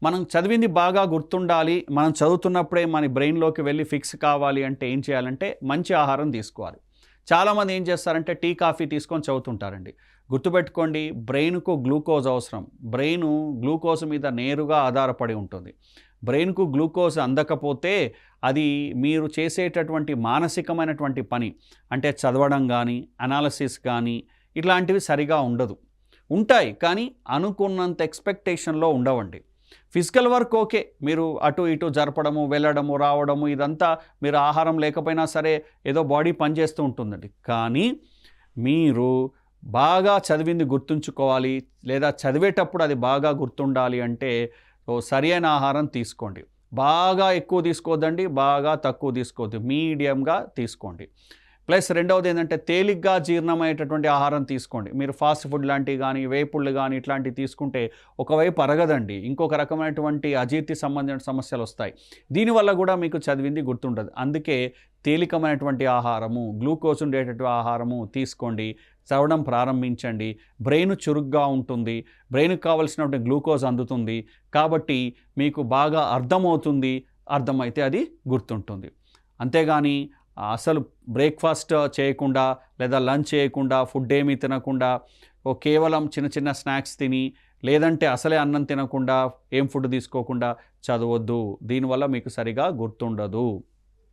మనం చదివింది బాగా గుర్తుండాలి, మనం చదువుతున్నప్పుడే మన బ్రెయిన్‌లోకి వెళ్ళి ఫిక్స్ కావాలి అంటే ఏం చేయాలంటే మంచి ఆహారం తీసుకోవాలి. చాలామంది ఏం చేస్తారంటే టీ, కాఫీ తీసుకొని చదువుతుంటారండి. గుర్తుపెట్టుకోండి, బ్రెయిన్‌కు గ్లూకోజ్ అవసరం. బ్రెయిను గ్లూకోజ్ మీద నేరుగా ఆధారపడి ఉంటుంది. బ్రెయిన్‌కు గ్లూకోజ్ అందకపోతే అది మీరు చేసేటటువంటి మానసికమైనటువంటి పని అంటే చదవడం గానీ, అనాలిసిస్ గానీ ఇట్లాంటివి సరిగా ఉండదు. ఉంటాయి కానీ అనుకున్నంత ఎక్స్‌పెక్టేషన్‌లో ఉండవండి. Physical work okay. మీరు అటు ఇటు జరపడము, వెళ్ళడము, రావడము ఇదంతా మీరు ఆహారం లేకపోయినా సరే ఏదో బాడీ పనిచేస్తూ ఉంటుందండి. కానీ మీరు బాగా చదివింది గుర్తుంచుకోవాలి లేదా చదివేటప్పుడు అది బాగా గుర్తుండాలి అంటే సరియైన ఆహారం తీసుకోండి. బాగా ఎక్కువ తీసుకోవద్దండి, బాగా తక్కువ తీసుకోవద్దు. మీడియంగా తీసుకోండి. ప్లస్ రెండవదేంటంటే తేలిగ్గా జీర్ణమయ్యేటటువంటి ఆహారం తీసుకోండి. మీరు ఫాస్ట్ ఫుడ్ లాంటివి గానీ, వేపుళ్ళు గానీ ఇట్లాంటివి తీసుకుంటే ఒకవైపు అరగదండి. ఇంకొక రకమైనటువంటి అజీర్తి సంబంధించిన సమస్యలొస్తాయి. దీనివల్ల గూడా మీకు చదివింది గుర్తుండదు. అందుకే తేలికమైనటువంటి ఆహారము, గ్లూకోజ్ ఉండేటటువంటి ఆహారము తీసుకోండి. చదవడం ప్రారంభించండి. బ్రెయిన్ చురుగ్గా ఉంటుంది. బ్రెయిన్‌కి కావాల్సినటువంటి గ్లూకోజ్ అందుతుంది. కాబట్టి మీకు బాగా అర్థమవుతుంది. అర్థమైతే అది గుర్తుంటుంది. అంతేగాని అసలు బ్రేక్‌ఫాస్ట్ చేయకుండా లేదా లంచ్ చేయకుండా, ఫుడ్ ఏమీ తినకుండా కేవలం చిన్న చిన్న స్నాక్స్ తిని, లేదంటే అసలే అన్నం తినకుండా, ఏం ఫుడ్ తీసుకోకుండా చదవొద్దు. దీనివల్ల మీకు సరిగా గుర్తుండదు.